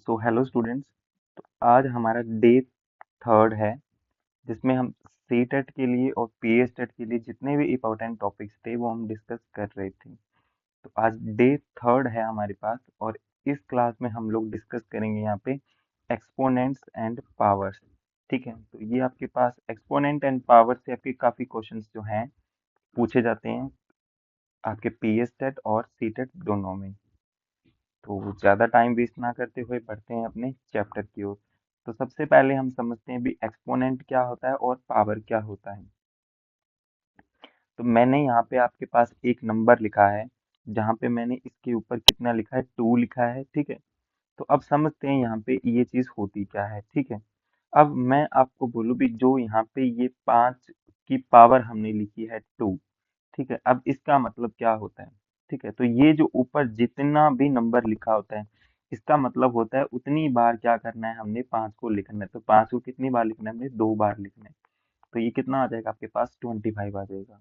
So hello students. तो आज हमारा डे थर्ड है, जिसमें हम सी टेट के लिए और पी एस टेट के लिए जितने भी इम्पोर्टेंट टॉपिक्स थे वो हम डिस्कस कर रहे थे। तो आज डे थर्ड है हमारे पास, और इस क्लास में हम लोग डिस्कस करेंगे यहाँ पे एक्सपोनेंट्स एंड पावर्स। ठीक है, तो ये आपके पास एक्सपोनेंट एंड पावर से आपके काफ़ी क्वेश्चंस जो हैं पूछे जाते हैं आपके पी एस टेट और सी टेट दोनों में। तो ज़्यादा टाइम वेस्ट ना करते हुए बढ़ते हैं अपने चैप्टर की ओर। तो सबसे पहले हम समझते हैं भी एक्सपोनेंट क्या होता है और पावर क्या होता है। तो मैंने यहाँ पे आपके पास एक नंबर लिखा है, जहाँ पे मैंने इसके ऊपर कितना लिखा है, 2 लिखा है। ठीक है, तो अब समझते हैं यहाँ पे ये चीज़ होती क्या है। ठीक है, अब मैं आपको बोलूँ भी जो यहाँ पे ये 5 की पावर हमने लिखी है 2। ठीक है, अब इसका मतलब क्या होता है। ठीक है, तो ये जो ऊपर जितना भी नंबर लिखा होता है, इसका मतलब होता है उतनी बार क्या करना है, हमने 5 को लिखना है। तो 5 को कितनी बार लिखना है, हमने 2 बार लिखना है। तो ये कितना आ जाएगा आपके पास, 25 आ जाएगा।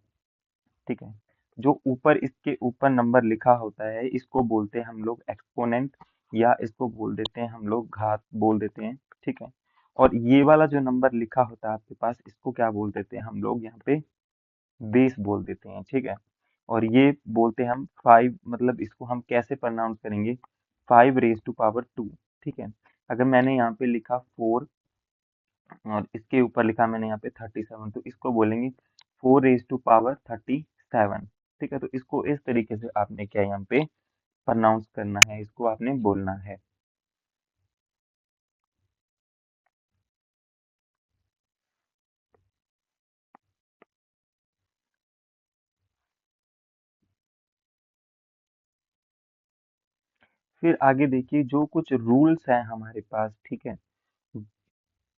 ठीक है, जो ऊपर इसके ऊपर नंबर लिखा होता है इसको बोलते हैं हम लोग एक्सपोनेंट, या इसको बोल देते हैं हम लोग घात बोल देते हैं। ठीक है, और ये वाला जो नंबर लिखा होता है आपके पास, इसको क्या बोल देते हैं हम लोग यहाँ पे, बेस बोल देते हैं। ठीक है, और ये बोलते हैं हम 5, मतलब इसको हम कैसे प्रोनाउंस करेंगे, 5 रेज टू पावर 2। ठीक है, अगर मैंने यहाँ पे लिखा 4 और इसके ऊपर लिखा मैंने यहाँ पे 37, तो इसको बोलेंगे 4 रेज टू पावर 37। ठीक है, तो इसको इस तरीके से आपने क्या यहाँ पे प्रोनाउंस करना है, इसको आपने बोलना है। फिर आगे देखिए जो कुछ रूल्स हैं हमारे पास। ठीक है,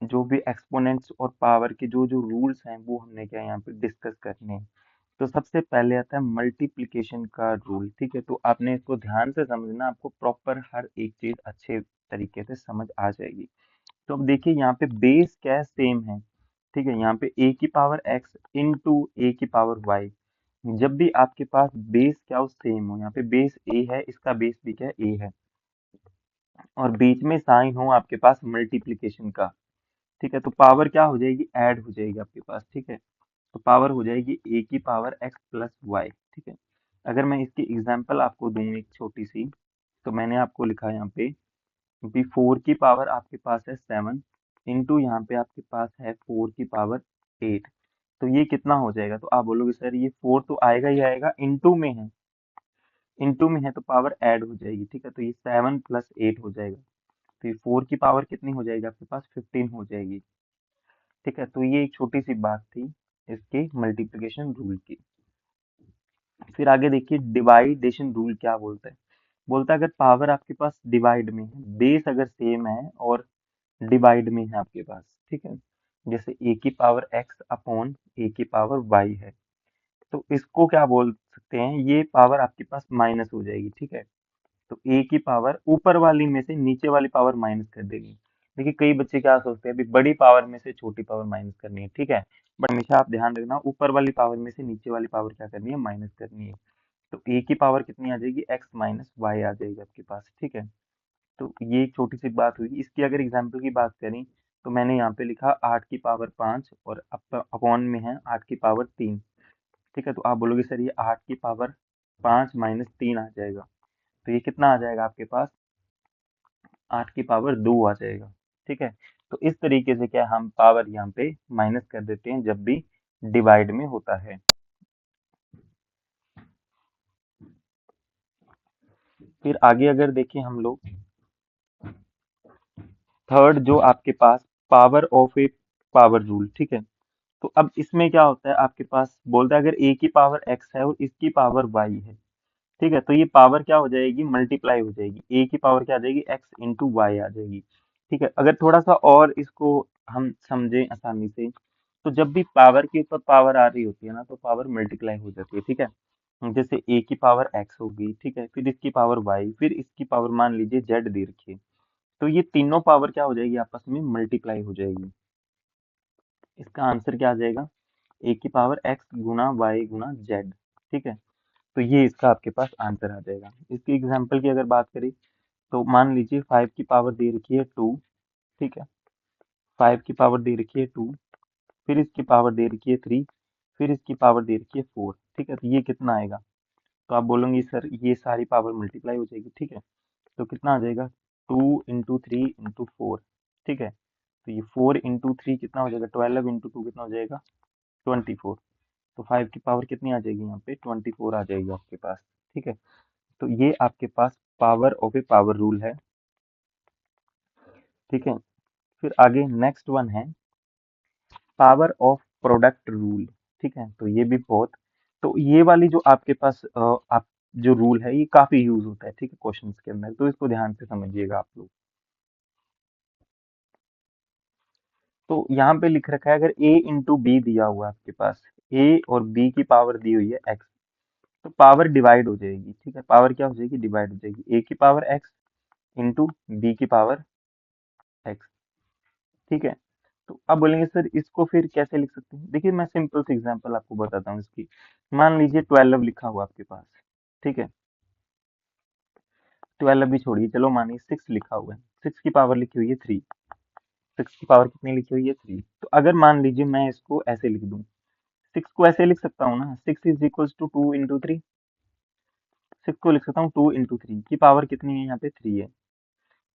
जो भी एक्सपोनेंट्स और पावर के जो जो रूल्स हैं वो हमने क्या यहाँ पे डिस्कस करने हैं। तो सबसे पहले आता है मल्टीप्लिकेशन का रूल। ठीक है, तो आपने इसको ध्यान से समझना, आपको प्रॉपर हर एक चीज अच्छे तरीके से समझ आ जाएगी। तो अब देखिए यहाँ पे बेस क्या है, सेम है। ठीक है, यहाँ पे a की पावर x इंटू a की पावर y। जब भी आपके पास बेस क्या हो, सेम हो, यहाँ पे बेस a है, इसका बेस भी क्या है, a है, और बीच में साइन हो आपके पास मल्टीप्लिकेशन का। ठीक है, तो पावर क्या हो जाएगी, ऐड हो जाएगी आपके पास। ठीक है, तो पावर हो जाएगी a की पावर x प्लस वाई। ठीक है, अगर मैं इसकी एग्जांपल आपको दूं एक छोटी सी, तो मैंने आपको लिखा है यहाँ पे भी 4 की पावर आपके पास है 7 इंटू यहाँ पे आपके पास है 4 की पावर 8। तो ये कितना हो जाएगा, तो आप बोलोगे सर ये 4 तो आएगा ही आएगा, इंटू में है, इंटू में है तो पावर ऐड हो जाएगी। ठीक है, तो ये 7 + 8 हो जाएगा। तो ये 4 की पावर कितनी हो जाएगी आपके पास, 15 हो जाएगी। ठीक है, तो ये एक छोटी सी बात थी इसके मल्टीप्लिकेशन रूल की। फिर आगे देखिए डिवाइडेशन रूल क्या बोलता है। बोलता है अगर पावर आपके पास डिवाइड में है, बेस अगर सेम है और डिवाइड में है आपके पास। ठीक है, जैसे a की पावर x अपॉन a की पावर y है, तो इसको क्या बोल सकते हैं, ये पावर आपके पास माइनस हो जाएगी। ठीक है, तो a की पावर ऊपर वाली में से नीचे वाली पावर माइनस कर देगी। देखिए कई बच्चे क्या सोचते हैं, अभी बड़ी पावर में से छोटी पावर माइनस करनी है। ठीक है, बट हमेशा आप ध्यान रखना, ऊपर वाली पावर में से नीचे वाली पावर क्या करनी है, माइनस करनी है। तो a की पावर कितनी आ जाएगी, x माइनस वाई आ जाएगी आपके पास। ठीक है, तो ये एक छोटी सी बात हुई। इसकी अगर एग्जाम्पल की बात करें, तो मैंने यहाँ पे लिखा 8 की पावर 5 और अपॉन में है 8 की पावर 3। ठीक है, तो आप बोलोगे सर ये 8 की पावर 5 माइनस 3 आ जाएगा, तो ये कितना आ जाएगा आपके पास, 8 की पावर 2 आ जाएगा। ठीक है, तो इस तरीके से क्या हम पावर यहाँ पे माइनस कर देते हैं जब भी डिवाइड में होता है। फिर आगे अगर देखें हम लोग, थर्ड जो आपके पास power of a power rule. ठीक है, तो अब इसमें क्या होता है, आपके पास बोलता है अगर a की पावर x है और इसकी पावर y है। ठीक है, तो ये पावर क्या हो जाएगी, मल्टीप्लाई हो जाएगी, a की पावर क्या आ जाएगी, x इंटू वाई आ जाएगी। ठीक है, अगर थोड़ा सा और इसको हम समझें आसानी से, तो जब भी पावर के ऊपर पावर आ रही होती है ना, तो पावर मल्टीप्लाई हो जाती है। ठीक है, जैसे a की पावर x होगी, ठीक है, फिर इसकी पावर y, फिर इसकी पावर मान लीजिए z दे रखी है, तो ये तीनों पावर क्या हो जाएगी, आपस में मल्टीप्लाई हो जाएगी। इसका आंसर क्या आ जाएगा, a की पावर x गुना y गुना z। ठीक है, तो ये इसका आपके पास आंसर आ जाएगा। इसकी एग्जाम्पल की अगर बात करें, तो मान लीजिए 5 की पावर दे रखी है 2, ठीक है, 5 की पावर दे रखी है 2, फिर इसकी पावर दे रखी है 3, फिर इसकी पावर दे रखी है 4, ठीक है, तो ये कितना आएगा? तो आप बोलोगे सर ये सारी पावर मल्टीप्लाई हो जाएगी, ठीक है, तो कितना आ जाएगा? 2 × 3 × 4, ठीक है, तो ये 4 × 3 कितना हो जाएगा? 12 × 2 कितना हो जाएगा? 24। तो 5 की पावर कितनी आ जाएगी यहाँ पे? 24 आ जाएगी आपके पास, ठीक है, तो ये आपके पास power of a power rule है, ठीक है। फिर आगे नेक्स्ट वन है पावर ऑफ प्रोडक्ट रूल, ठीक है, तो ये भी बहुत, तो ये वाली जो आपके पास आप जो रूल है ये काफी यूज होता है, ठीक है, क्वेश्चंस के अंदर, तो इसको ध्यान से समझिएगा आप लोग। तो यहाँ पे लिख रखा है अगर a × b दिया हुआ है आपके पास, a और b की पावर दी हुई है x, तो पावर डिवाइड हो जाएगी, ठीक है, पावर क्या हो जाएगी? डिवाइड हो जाएगी, a की पावर x इंटू b की पावर x, ठीक है। तो अब बोलेंगे सर इसको फिर कैसे लिख सकते हैं? देखिए मैं सिंपल सी एग्जांपल आपको बताता हूँ इसकी। मान लीजिए 12 लिखा हुआ आपके पास, ठीक है, 12 भी छोड़िए, चलो मानिए 6 लिखा हुआ है, 6 की पावर लिखी हुई है 3, 6 की पावर कितनी लिखी हुई है? 3। तो अगर मान लीजिए मैं इसको ऐसे लिख दूं, 6 को ऐसे लिख सकता हूँ ना, 6 इज इक्वल्स टू 2 × 3, 6 को लिख सकता हूँ 2 × 3 की पावर कितनी है? यहाँ पे 3 है,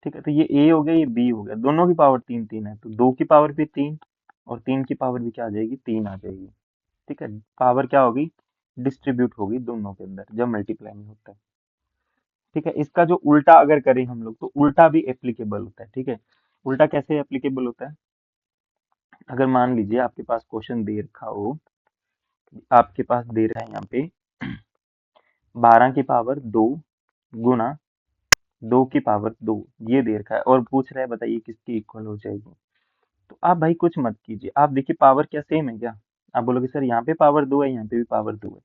ठीक है, तो ये a हो गया, ये b हो गया, दोनों की पावर 3 3 है, तो 2 की पावर भी 3 और 3 की पावर भी क्या आ जाएगी? 3 आ जाएगी, ठीक है, पावर क्या होगी? डिस्ट्रीब्यूट होगी दोनों के अंदर जब मल्टीप्लाई में होता है, ठीक है। इसका जो उल्टा अगर करें हम लोग, तो उल्टा भी एप्लीकेबल होता है, ठीक है। उल्टा कैसे एप्लीकेबल होता है? अगर मान लीजिए आपके पास क्वेश्चन दे रखा हो, आपके पास दे रहा है यहाँ पे 12 की पावर 2 गुना 2 की पावर 2, ये दे रखा है और पूछ रहा है बताइए किसकी इक्वल हो जाएगी। तो आप भाई कुछ मत कीजिए, आप देखिए पावर क्या सेम है क्या? आप बोलोगे सर यहाँ पे पावर 2 है, यहाँ पे भी पावर 2 है,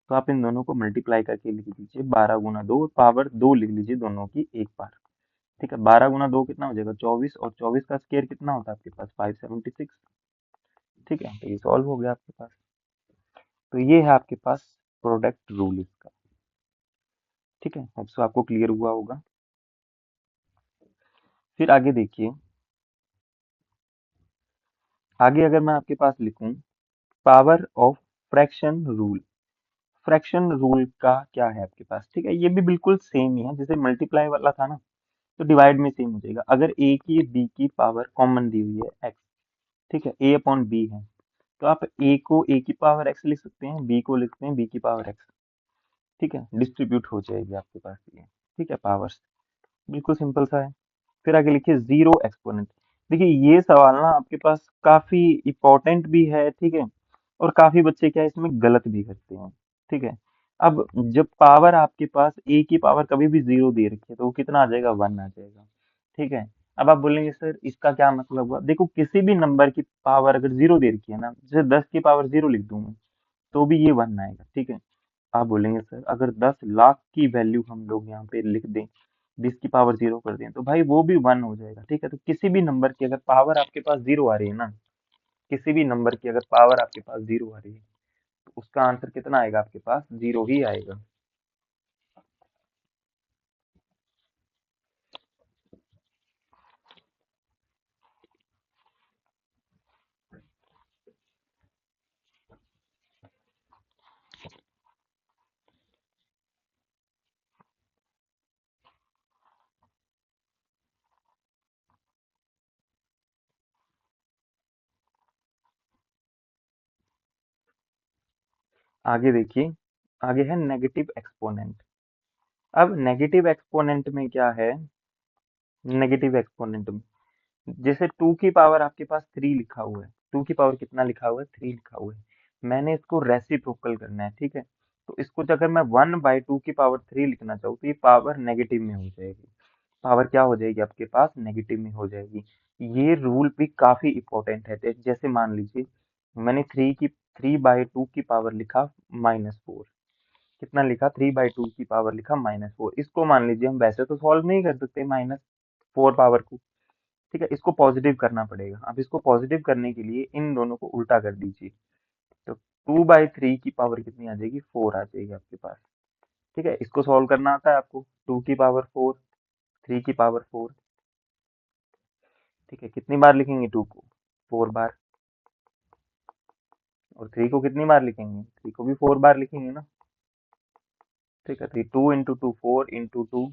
तो आप इन दोनों को मल्टीप्लाई करके लिख दीजिए, 12 × 2 पावर 2 लिख लीजिए दोनों की एक बार, ठीक है। 12 × 2 कितना हो जाएगा? 24, और 24 का स्क्वायर कितना होता है आपके पास? 576, ठीक है, तो ये सॉल्व हो गया आपके पास। तो ये है आपके पास प्रोडक्ट रूल इसका, ठीक है, होप सो आपको क्लियर हुआ होगा। फिर आगे देखिए, आगे अगर मैं आपके पास लिखूं power of fraction rule, fraction rule का क्या है आपके पास? ठीक है, ये भी बिल्कुल सेम ही है, जैसे मल्टीप्लाई वाला था ना, तो डिवाइड में सेम हो जाएगा। अगर a की b की पावर कॉमन दी हुई है x, ठीक है, a अपॉन b है, तो आप a को a की पावर x लिख सकते हैं, b को लिखते हैं b की पावर x, ठीक है, डिस्ट्रीब्यूट हो जाएगी आपके पास ये, ठीक है, पावर्स, बिल्कुल सिंपल सा है। फिर आगे लिखिए जीरो एक्सपोनेंट। देखिए ये सवाल ना आपके पास काफी इंपॉर्टेंट भी है, ठीक है, और काफी बच्चे क्या है इसमें गलत भी करते हैं, ठीक है। अब जब पावर आपके पास a की पावर कभी भी 0 दे रखी है तो वो कितना आ जाएगा? 1 आ जाएगा, ठीक है। अब आप बोलेंगे सर इसका क्या मतलब हुआ? देखो किसी भी नंबर की पावर अगर 0 दे रखी है ना, जैसे 10 की पावर 0 लिख दूं मैं, तो भी ये 1 आएगा, ठीक है। आप बोलेंगे सर अगर 10 लाख की वैल्यू हम लोग यहाँ पे लिख दें, 20 की पावर 0 कर दें, तो भाई वो भी 1 हो जाएगा, ठीक है। तो किसी भी नंबर की अगर पावर आपके पास 0 आ रही है ना, किसी भी नंबर की अगर पावर आपके पास 0 आ रही है, तो उसका आंसर कितना आएगा? आपके पास 0 ही आएगा। आगे देखिए, आगे है नेगेटिव एक्सपोनेंट। अब नेगेटिव एक्सपोनेंट में क्या है? नेगेटिव एक्सपोनेंट में जैसे 2 की पावर आपके पास 3 लिखा हुआ है, 2 की पावर कितना लिखा हुआ है? 3 लिखा हुआ है, मैंने इसको रेसिप्रोकल करना है, ठीक है। तो इसको अगर मैं 1/2 की पावर 3 लिखना चाहूँ तो ये पावर नेगेटिव में हो जाएगी, पावर क्या हो जाएगी आपके पास? नेगेटिव में हो जाएगी। ये रूल भी काफी इंपॉर्टेंट है, जैसे मान लीजिए मैंने 3/2 की पावर लिखा -4, कितना लिखा? 3/2 की पावर लिखा -4, इसको मान लीजिए हम वैसे तो सॉल्व नहीं कर सकते -4 पावर को, ठीक है, इसको पॉजिटिव करना पड़ेगा। अब इसको पॉजिटिव करने के लिए इन दोनों को उल्टा कर दीजिए, तो 2/3 की पावर कितनी आ जाएगी? 4 आ जाएगी आपके पास, ठीक है। इसको सॉल्व करना आता है आपको, 2 की पावर 4, 3 की पावर 4। ठीक है, कितनी बार लिखेंगे 2 को? 4 बार। और 3 को कितनी बार लिखेंगे? 3 को भी 4 बार लिखेंगे ना। ठीक है, तो 2 × 2 4 × 2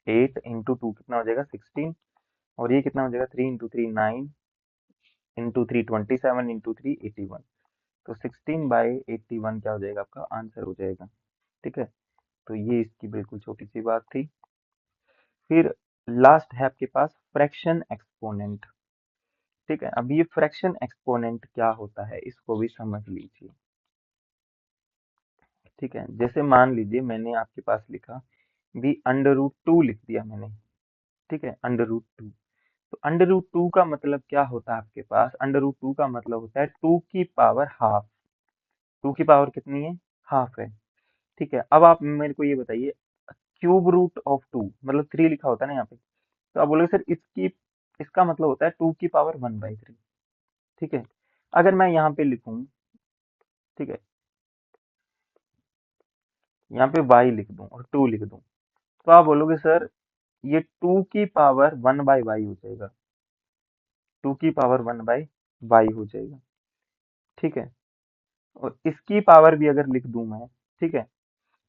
8 × 2 कितना हो जाएगा 16। और ये कितना हो जाएगा 3 × 3 9 × 3 27 × 3 81। तो 16/81 क्या हो जाएगा? आपका आंसर हो जाएगा। ठीक है, तो ये इसकी बिल्कुल छोटी सी बात थी। फिर लास्ट है आपके पास फ्रैक्शन एक्सपोनेंट। ठीक है, अब ये फ्रैक्शन एक्सपोनेंट क्या होता है इसको भी समझ लीजिए। ठीक है, जैसे मान लीजिए मैंने आपके पास लिखा भी √2 लिख दिया मैंने। ठीक है, √2। तो √2 का मतलब क्या होता है आपके पास? √2 का मतलब होता है 2 की पावर ½ 2 की पावर कितनी है? ½ है। ठीक है, अब आप मेरे को ये बताइए, √2 मतलब 3 लिखा होता है ना यहाँ पे। तो आप बोलोगे सर इसका मतलब होता है 2 की पावर 1/3। ठीक है, अगर मैं यहाँ पे लिखूं, ठीक है, यहाँ पे y लिख दूं और 2 लिख दूं, तो आप बोलोगे सर ये 2 की पावर 1/y हो जाएगा। 2 की पावर 1/y हो जाएगा। ठीक है, और इसकी पावर भी अगर लिख दूं मैं, ठीक है,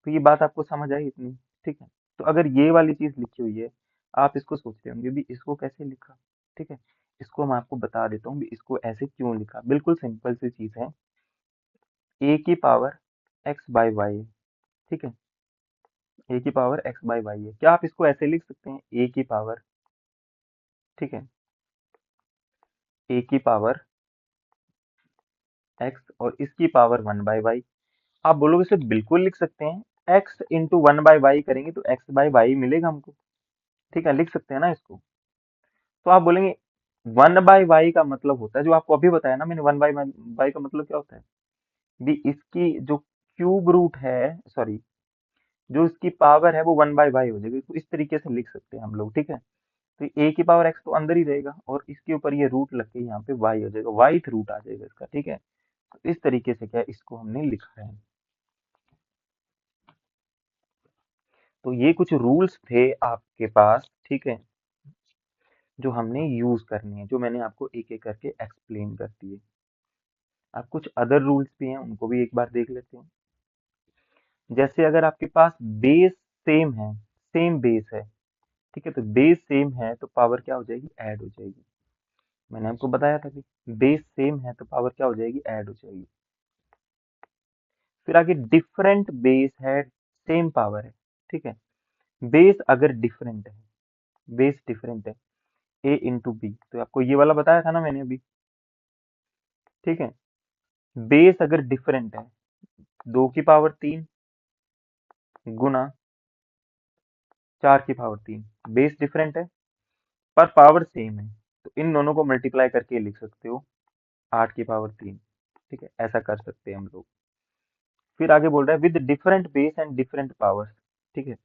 तो ये बात आपको समझ आई इतनी? ठीक है, तो अगर ये वाली चीज लिखी हुई है, आप इसको सोच रहे होंगे भी इसको कैसे लिखा। ठीक है, इसको मैं आपको बता देता हूँ भी इसको ऐसे क्यों लिखा। बिल्कुल सिंपल सी चीज है, a की पावर x/y है। ठीक है, a की पावर x/y है। क्या आप इसको ऐसे लिख सकते हैं? a की पावर, ठीक है, a की पावर x और इसकी पावर 1/y। आप बोलोगे सर बिल्कुल लिख सकते हैं, x इंटू 1/y करेंगे तो x/y मिलेगा हमको। ठीक है, लिख सकते हैं ना इसको। तो आप बोलेंगे 1/y का मतलब होता है, जो आपको अभी बताया ना मैंने, 1/y का मतलब क्या होता है भी इसकी जो क्यूब रूट है, सॉरी, जो इसकी पावर है वो 1/y हो जाएगी। तो इस तरीके से लिख सकते हैं हम लोग। ठीक है, तो a की पावर x तो अंदर ही रहेगा और इसके ऊपर ये रूट लग के यहाँ पे y हो जाएगा, वाइथ रूट आ जाएगा इसका। ठीक है, तो इस तरीके से क्या है, इसको हमने लिखा है। तो ये कुछ रूल्स थे आपके पास, ठीक है, जो हमने यूज करने हैं, जो मैंने आपको एक एक करके एक्सप्लेन कर दिए। अब कुछ अदर रूल्स भी हैं, उनको भी एक बार देख लेते हैं। जैसे अगर आपके पास बेस सेम है, सेम बेस है, ठीक है, तो बेस सेम है तो पावर क्या हो जाएगी? ऐड हो जाएगी। मैंने आपको बताया था कि बेस सेम है तो पावर क्या हो जाएगी? ऐड हो जाएगी। फिर आगे डिफरेंट बेस है, सेम पावर है। ठीक है, बेस अगर डिफरेंट है, बेस डिफरेंट है, a × b, तो आपको ये वाला बताया था ना मैंने अभी। ठीक है, बेस अगर डिफरेंट है, 2 की पावर 3 गुना 4 की पावर 3, बेस डिफरेंट है पर पावर सेम है, तो इन दोनों को मल्टीप्लाई करके लिख सकते हो 8 की पावर 3। ठीक है, ऐसा कर सकते हैं हम लोग। फिर आगे बोल रहा है with different base and different power. ठीक है,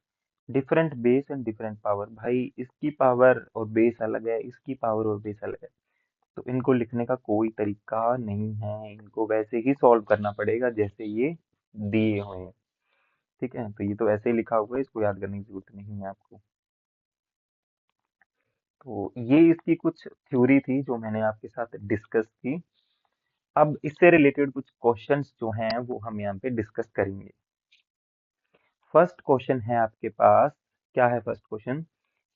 different base and different power, भाई इसकी पावर और बेस अलग है, इसकी पावर और बेस अलग है, तो इनको लिखने का कोई तरीका नहीं है, इनको वैसे ही सॉल्व करना पड़ेगा जैसे ये दिए हुए हैं। ठीक है, तो ये तो ऐसे ही लिखा हुआ है, इसको याद करने की जरूरत नहीं है आपको। तो ये इसकी कुछ थ्योरी थी जो मैंने आपके साथ डिस्कस की। अब इससे रिलेटेड कुछ क्वेश्चंस जो हैं वो हम यहाँ पे डिस्कस करेंगे। फर्स्ट क्वेश्चन है आपके पास, क्या है फर्स्ट क्वेश्चन?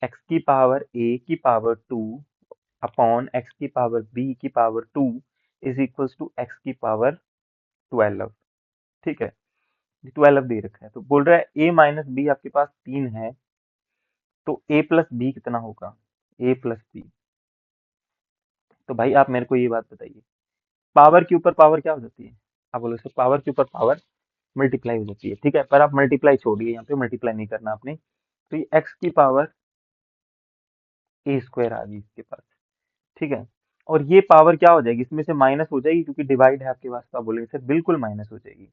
x की पावर a की पावर 2 अपॉन x की पावर b की power 2 is equals to x की पावर 12। ठीक है, 12 दे रखा है, तो बोल रहा है a - b आपके पास 3 है, तो a प्लस b कितना होगा? a plus b। तो भाई आप मेरे को ये बात बताइए, पावर के ऊपर पावर क्या हो जाती है? आप बोलो सर पावर के ऊपर पावर मल्टीप्लाई हो जाती है। ठीक है, पर आप मल्टीप्लाई छोड़िए, यहाँ पे मल्टीप्लाई नहीं करना आपने। तो ये x की पावर a² आ गई इसके पास। ठीक है, और ये पावर क्या हो जाएगी? इसमें से माइनस हो जाएगी क्योंकि डिवाइड है आपके पास, तो आप बोलेंगे सर बिल्कुल माइनस हो जाएगी।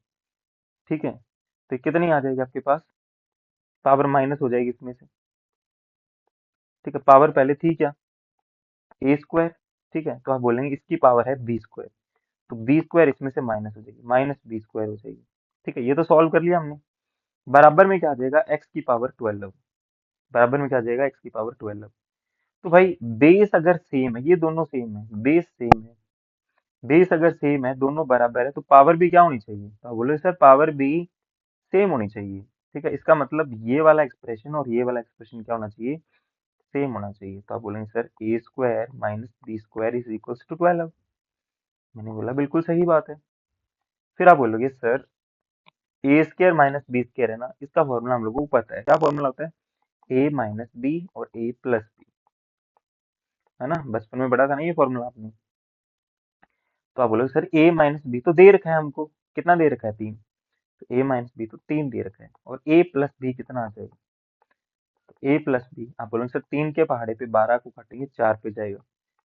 ठीक है, तो कितनी आ जाएगी आपके पास? पावर माइनस हो जाएगी इसमें से। ठीक है, पावर पहले थी क्या? a²। ठीक है, तो आप बोलेंगे इसकी पावर है b², तो b² इसमें से माइनस हो जाएगी, -b² हो जाएगी। ठीक है, ये तो सॉल्व कर लिया हमने। बराबर में क्या आ जाएगा? x की पावर 12। बराबर में क्या आ जाएगा, एक्स की पावर 12। तो भाई बेस अगर सेम है, ये दोनों सेम है, बेस सेम है, बेस अगर सेम है, दोनों बराबर है, तो पावर भी क्या होनी चाहिए, तो आप बोले सर पावर भी सेम होनी चाहिए। ठीक है, इसका मतलब ये वाला एक्सप्रेशन और ये वाला एक्सप्रेशन क्या होना चाहिए, सेम होना चाहिए। तो आप बोलेंगे sir A square minus B square is equal to 12। मैंने बोला बिल्कुल सही बात है। फिर आप बोलोगे sir A square minus B square है ना, इसका फॉर्मूला हम लोगों को पता है, क्या फॉर्मूला होता है, ए माइनस बी और ए प्लस बी, है ना, बचपन में पढ़ा था ना ये फॉर्मूला आपने। तो आप बोलोगे सर ए माइनस बी तो दे रखा है हमको, कितना दे रखा है, 3। तो ए माइनस बी तो 3 दे रखा है, और ए प्लस बी कितना आ जाएगा, तो ए प्लस बी आप बोलोगे सर 3 के पहाड़े पे 12 को काटेंगे 4 पे जाएगा,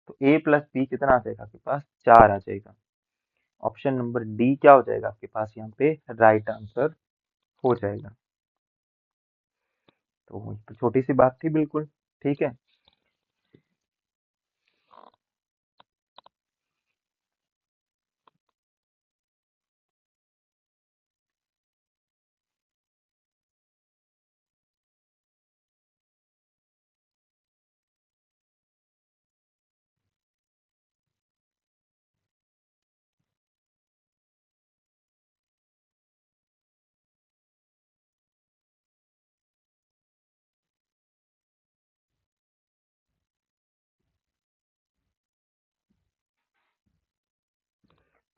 तो ए प्लस बी कितना आ जाएगा आपके पास, 4 आ जाएगा। ऑप्शन नंबर डी क्या हो जाएगा आपके पास यहाँ पे राइट आंसर हो जाएगा। तो छोटी सी बात थी बिल्कुल। ठीक है,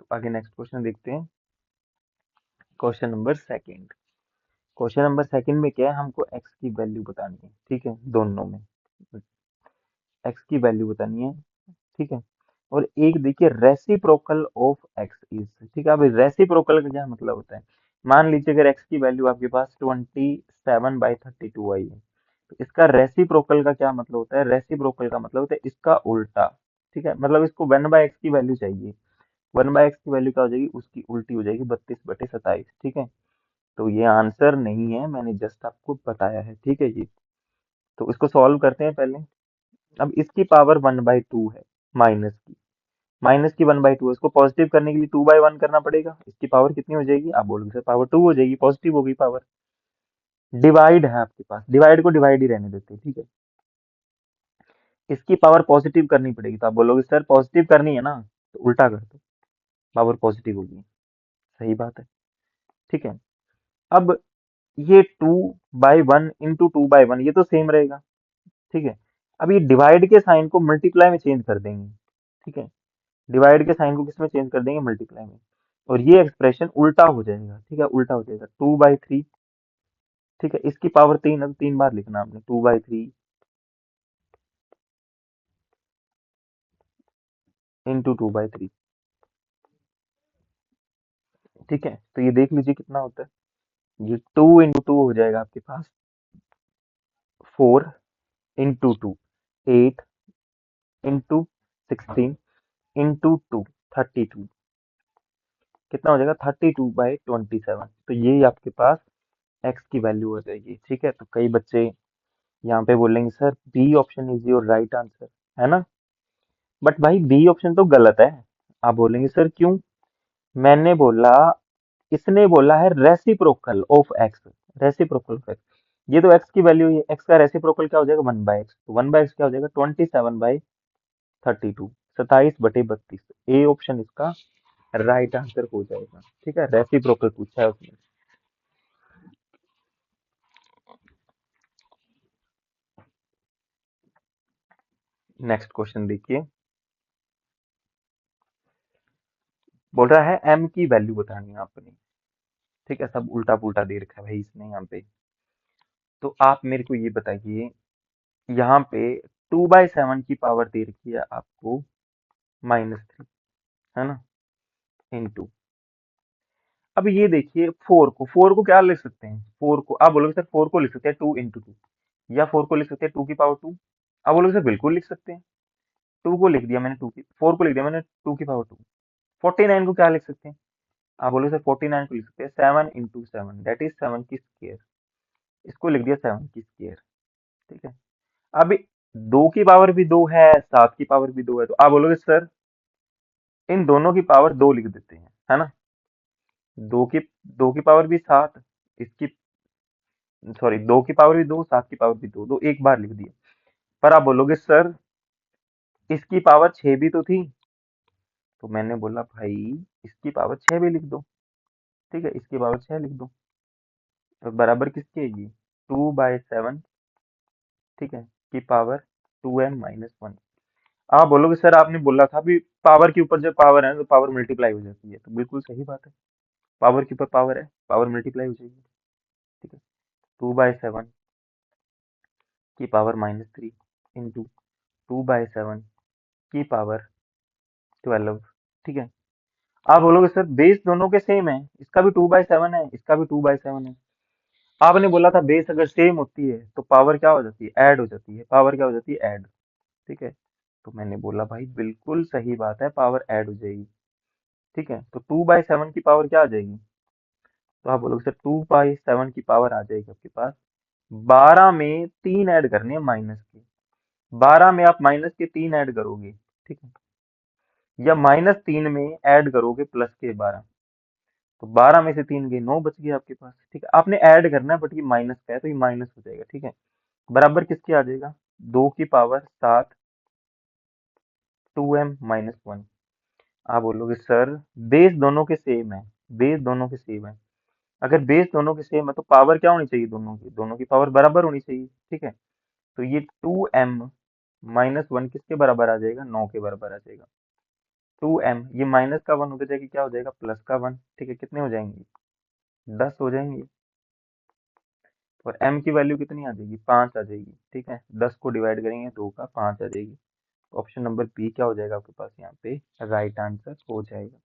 तो आगे नेक्स्ट क्वेश्चन देखते हैं। Question number second, question number second में क्या है, हमको एक्स की वैल्यू बतानी है। ठीक है, दोनों में एक्स की वैल्यू बतानी है। ठीक है, और एक देखिए रेसिप्रोकल ऑफ एक्स इज, ठीक है, अब रेसिप्रोकल का क्या मतलब होता है, मान लीजिए अगर एक्स की वैल्यू आपके पास 27/32 आई है, तो इसका रेसिप्रोकल का क्या मतलब होता है, रेसिप्रोकल का मतलब होता है इसका उल्टा। ठीक है, मतलब इसको 1/x की वैल्यू चाहिए, 1/x की वैल्यू क्या हो जाएगी, उसकी उल्टी हो जाएगी 32/27। ठीक है, तो ये आंसर नहीं है, मैंने जस्ट आपको बताया है। ठीक है जी, तो इसको सॉल्व करते हैं पहले। अब इसकी पावर 1/2 है, माइनस की, माइनस की 1/2 है, इसको पॉजिटिव करने के लिए 2/1 करना पड़ेगा, इसकी पावर कितनी हो जाएगी, आप बोलोगे सर पावर 2 हो जाएगी, पॉजिटिव होगी पावर। डिवाइड है आपके पास, डिवाइड को डिवाइड ही रहने देते हैं। ठीक है, इसकी पावर पॉजिटिव करनी पड़ेगी, तो आप बोलोगे सर पॉजिटिव करनी है ना, तो उल्टा कर दो, पावर पॉजिटिव होगी। सही बात है। ठीक है, अब ये 2/1 इंटू 2/1 ये तो सेम रहेगा। ठीक है, अब ये डिवाइड के साइन को मल्टीप्लाई में चेंज कर देंगे। ठीक है, डिवाइड के साइन को किसमें चेंज कर देंगे, मल्टीप्लाई में, और ये एक्सप्रेशन उल्टा हो जाएगा। ठीक है, उल्टा हो जाएगा 2/3। ठीक है, इसकी पावर 3 है, तो 3 बार लिखना आपने, 2/3 इंटू 2/3। ठीक है, तो ये देख लीजिए कितना होता है, ये 2 इंटू 2 हो जाएगा आपके पास 4 इंटू 2 8 इंटू 16 इंटू 2 32, कितना हो जाएगा 32/27। तो यही आपके पास एक्स की वैल्यू हो जाएगी। ठीक है, तो कई बच्चे यहाँ पे बोलेंगे sir B option is your right answer, है ना, बट भाई बी ऑप्शन तो गलत है। आप बोलेंगे सर क्यों, मैंने बोला, इसने बोला है reciprocal of x, reciprocal of x, ये तो एक्स की वैल्यू है, एक्स का रेसिप्रोकल क्या हो जाएगा 1/x, तो 1/x क्या हो जाएगा 27/32, 27/32। ए ऑप्शन इसका राइट आंसर हो जाएगा। ठीक है, रेसिप्रोकल पूछा है उसने। नेक्स्ट क्वेश्चन देखिए, बोल रहा है एम की वैल्यू बतानी है आपने। ठीक है, सब उल्टा पुल्टा दे रखा है भाई इसने यहाँ पे। तो आप मेरे को ये बताइए, यहाँ पे 2/7 की पावर दे रखी है आपको -3, है ना, इनटू, अब ये देखिए 4 को क्या लिख सकते हैं, 4 को आप बोलोगे सर 4 को लिख सकते हैं 2 इंटू 2, या 4 को लिख सकते हैं 2 की पावर 2, आप बोलोगे सर बिल्कुल लिख सकते हैं। 2 को लिख दिया मैंने, 4 को लिख दिया मैंने 2 की पावर 2। 49 को क्या लिख सकते हैं, आप बोलोगे सर 49 को लिख सकते हैं 7 इंटू 7 दैट इज 7 की स्क्वायर, इसको लिख दिया 7 की स्क्वायर। ठीक है, अब 2 की पावर भी 2 है, 7 की पावर भी 2 है, तो आप बोलोगे सर इन दोनों की पावर 2 लिख देते हैं, है ना, दो की दो की पावर भी 7, इसकी सॉरी, 2 की पावर भी 2, 7 की पावर भी 2, दो एक बार लिख दिया। पर आप बोलोगे सर इसकी पावर 6 भी तो थी। तो मैंने बोला भाई इसकी पावर 6 भी लिख दो। ठीक है, इसकी पावर 6 लिख दो। तो बराबर किसकी है ये? 2/7, ठीक है, की पावर 2m-1। आप बोलोगे सर आपने बोला था भी पावर के ऊपर जब पावर है तो पावर मल्टीप्लाई हो जाती है, तो बिल्कुल सही बात है। पावर के ऊपर पावर है, पावर मल्टीप्लाई हो जाएगी। ठीक है, 2/7 की पावर -3 इंटू 2/7 की पावर 12। ठीक है, आप बोलोगे सर बेस दोनों के सेम है, इसका भी 2/7 है, इसका भी 2/7 है। आपने बोला था बेस अगर सेम होती है तो पावर क्या हो जाती है? ऐड हो जाती है। पावर क्या हो जाती है? ऐड। ठीक है, तो मैंने बोला भाई बिल्कुल सही बात है, पावर ऐड हो जाएगी। ठीक है, तो 2/7 की पावर क्या आ जाएगी? तो आप बोलोगे सर 2/7 की पावर आ जाएगी आपके पास 12 में 3 ऐड करने हैं माइनस के। 12 में आप माइनस के 3 ऐड करोगे, ठीक है, या -3 में ऐड करोगे प्लस के 12। तो 12 में से 3 गए, 9 बच गए आपके पास। ठीक है, आपने ऐड करना है बट ये माइनस का है तो ये माइनस हो जाएगा। ठीक है, बराबर किसके आ जाएगा? 2 की पावर 7 2m-1। आप बोलोगे सर बेस दोनों के सेम है, बेस दोनों के सेम है। अगर बेस दोनों के सेम है तो पावर क्या होनी चाहिए? दोनों की पावर बराबर होनी चाहिए। ठीक है, तो ये 2m-1 किसके बराबर आ जाएगा? 9 के बराबर आ जाएगा। 2m, ये माइनस का 1 उधर जाके क्या हो जाएगा? प्लस का 1। ठीक है, कितने हो जाएंगे? 10 हो जाएंगे। और m की वैल्यू कितनी आ जाएगी? 5 आ जाएगी। ठीक है, 10 को डिवाइड करेंगे 2 का 5 आ जाएगी। ऑप्शन नंबर बी क्या हो जाएगा आपके पास यहाँ पे? राइट आंसर हो जाएगा।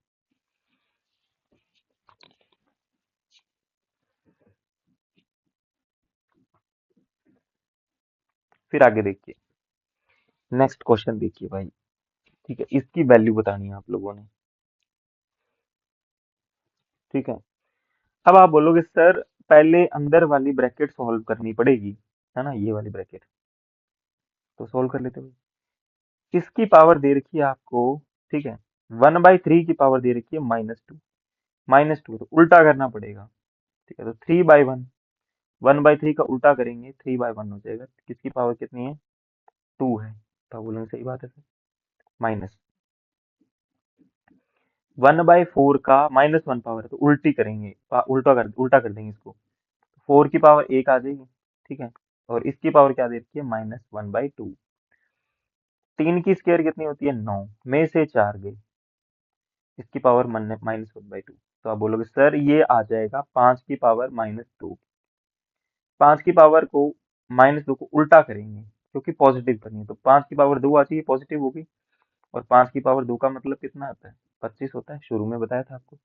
फिर आगे देखिए, नेक्स्ट क्वेश्चन देखिए भाई। ठीक है, इसकी वैल्यू बतानी है आप लोगों ने। ठीक है, अब आप बोलोगे सर पहले अंदर वाली ब्रैकेट सॉल्व करनी पड़ेगी, है ना, ये वाली ब्रैकेट। तो सॉल्व कर लेते हैं। इसकी पावर दे रखी है आपको, ठीक है, 1/3 की पावर दे रखी है -2। -2 तो उल्टा करना पड़ेगा। ठीक है, तो 3/1, 1/3 का उल्टा करेंगे 3/1 हो जाएगा। किसकी पावर कितनी है? 2 है। तो आप बोलेंगे सही बात है सर। माइनस 1/4 का -1 पावर है तो उल्टी करेंगे, उल्टा कर देंगे इसको। 4 की पावर 1 आ जाएगी। ठीक है, और इसकी पावर क्या दे रखी है? -1/2। 3 की स्क्वायर कितनी होती है? 9 में से 4 गई, इसकी पावर -1/2। तो आप बोलोगे सर ये आ जाएगा 5 की पावर -2। 5 की पावर को -2 को उल्टा करेंगे क्योंकि पॉजिटिव करनी है, तो 5 की पावर 2 आती है, पॉजिटिव होगी। और 5 की पावर 2 का मतलब कितना आता है? 25 होता है, शुरू में बताया था आपको।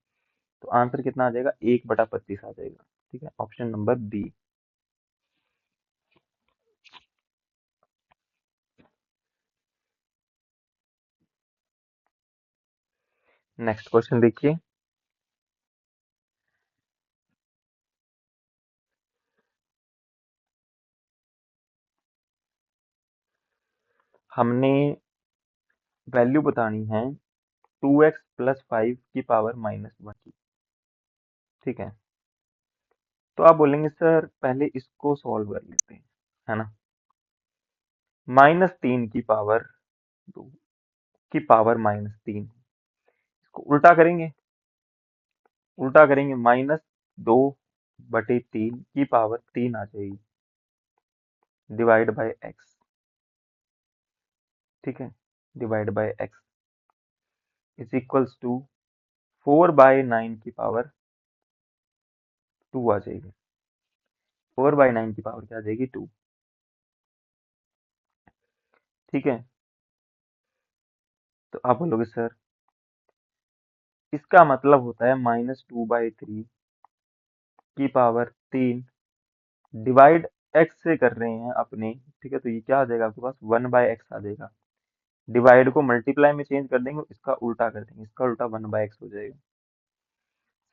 तो आंसर कितना आ जाएगा? 1/25 आ जाएगा। ठीक है, option number B. Next question देखिए। हमने वैल्यू बतानी है 2x+5 की पावर -1 की। ठीक है, तो आप बोलेंगे सर पहले इसको सॉल्व कर लेते हैं, है ना। -3 की पावर 2 की पावर -3, इसको उल्टा करेंगे -2/3 की पावर 3 आ जाएगी, डिवाइड बाय एक्स। ठीक है, divide by X is equals to 4/9 की पावर 2 आ जाएगी। 4/9 की पावर क्या आ जाएगी? 2। ठीक है, तो आप बोलोगे सर इसका मतलब होता है -2/3 की पावर 3 डिवाइड एक्स से कर रहे हैं अपने। ठीक है, तो ये क्या आ जाएगा आपके पास? 1/x आ जाएगा। डिवाइड को मल्टीप्लाई में चेंज कर देंगे, इसका उल्टा कर देंगे, इसका उल्टा 1/x हो जाएगा।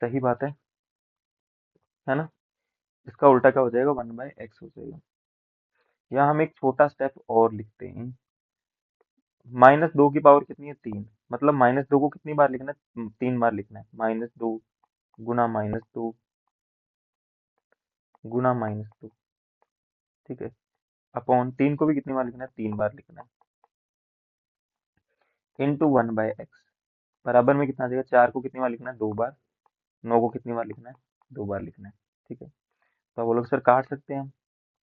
सही बात है ना। इसका उल्टा क्या हो जाएगा? 1/x हो जाएगा। यहाँ हम एक छोटा स्टेप और लिखते हैं। -2 की पावर कितनी है? 3। मतलब -2 को कितनी बार लिखना है? 3 बार लिखना है। -2 गुना -2 गुना -2, ठीक है, अपॉन 3 को भी कितनी बार लिखना है, 3 बार लिखना है, इंटू 1/x बराबर में कितना आ जाएगा, 4 को कितनी बार लिखना है, 2 बार, 9 को कितनी बार लिखना है, 2 बार लिखना है, ठीक है। तो वो लोग सर काट सकते हैं हम,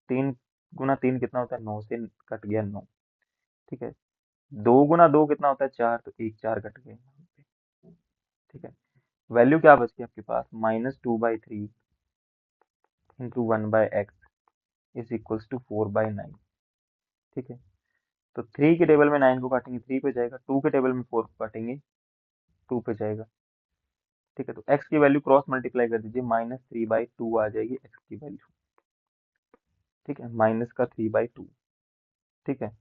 3 गुना 3 कितना होता है, 9 से कट गया 9, ठीक है। 2 गुना 2 कितना होता है, 4, तो एक 4 कट गए यहाँ पे, ठीक है। वैल्यू क्या बच गई आपके पास, -2/3 into 1/x is equals to 4/9, ठीक है। तो 3 के टेबल में 9 को काटेंगे 3 पे जाएगा, 2 के टेबल में 4 को काटेंगे 2 पे जाएगा, ठीक है। तो x की वैल्यू क्रॉस मल्टीप्लाई कर दीजिए, -3/2 आ जाएगी x की वैल्यू, ठीक है, -3/2, ठीक है।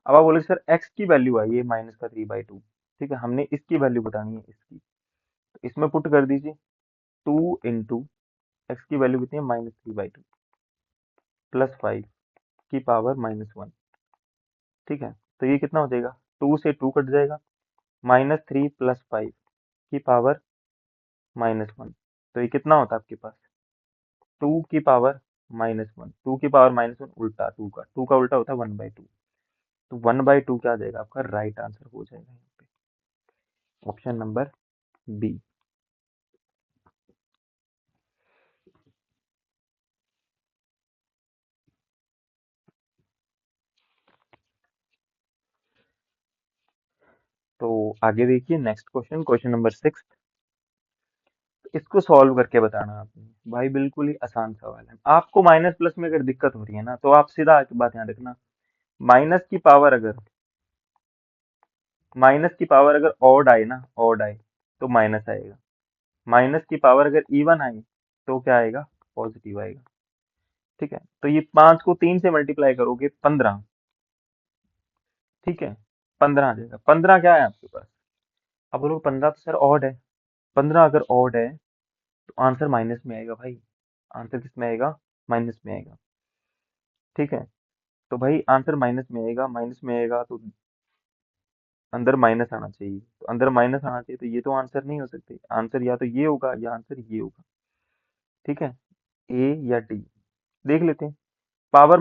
अब आप बोले सर x की वैल्यू आई है -3/2, ठीक है, हमने इसकी वैल्यू बतानी है इसकी, तो इसमें पुट कर दीजिए 2 इंटू एक्स की वैल्यू कितनी है, -3/2 प्लस 5 की पावर -1, ठीक है। तो ये कितना हो जाएगा, 2 से 2 कट जाएगा, -3 प्लस 5 की पावर -1, तो ये कितना होता है आपके पास, 2 की पावर -1, 2 की पावर -1 उल्टा 2 का उल्टा होता है 1/2, तो 1/2 क्या आ जाएगा आपका, राइट आंसर हो जाएगा यहाँ पे, ऑप्शन नंबर बी। तो आगे देखिए नेक्स्ट क्वेश्चन, क्वेश्चन नंबर 6, इसको सॉल्व करके बताना आपने, भाई बिल्कुल ही आसान सवाल है। आपको माइनस प्लस में अगर दिक्कत हो रही है ना, तो आप सीधा एक बात याद रखना, माइनस की पावर अगर ऑड आए ना, ऑड आए तो माइनस आएगा, माइनस की पावर अगर इवन आई तो क्या आएगा, पॉजिटिव आएगा, ठीक है। तो ये 5 को 3 से मल्टीप्लाई करोगे 15, ठीक है, 15 आ जाएगा। 15 क्या है आपके पास, अब बोलो 15 तो सर ऑड है, 15 अगर ऑड है तो आंसर माइनस में आएगा भाई, आंसर किस में आएगा, माइनस में आएगा, ठीक है। तो भाई आंसर माइनस में आएगा तो अंदर माइनस आना चाहिए, तो अंदर माइनस आना चाहिए, तो ये तो आंसर नहीं हो सकते, आंसर या तो ये होगा या आंसर ये होगा, ठीक है, ए या डी, देख लेते हैं। पावर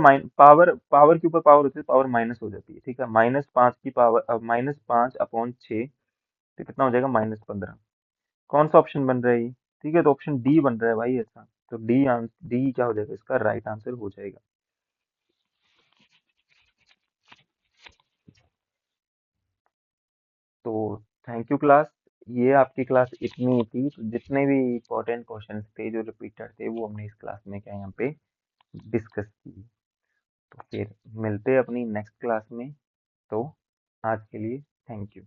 के ऊपर पावर होती है, पावर माइनस हो जाती है, ठीक है, -5 की पावर, -5 अपॉन 6, तो कितना हो जाएगा, -15, कौन सा ऑप्शन बन रहा है ये, ठीक है, तो ऑप्शन डी बन रहा है भाई ऐसा, तो डी क्या हो जाएगा, इसका राइट आंसर हो जाएगा। तो थैंक यू क्लास, ये आपकी क्लास इतनी थी, तो जितने भी इंपॉर्टेंट क्वेश्चंस थे जो रिपीटेड थे वो हमने इस क्लास में क्या यहाँ पे डिस्कस की। तो फिर मिलते हैं अपनी नेक्स्ट क्लास में, तो आज के लिए थैंक यू।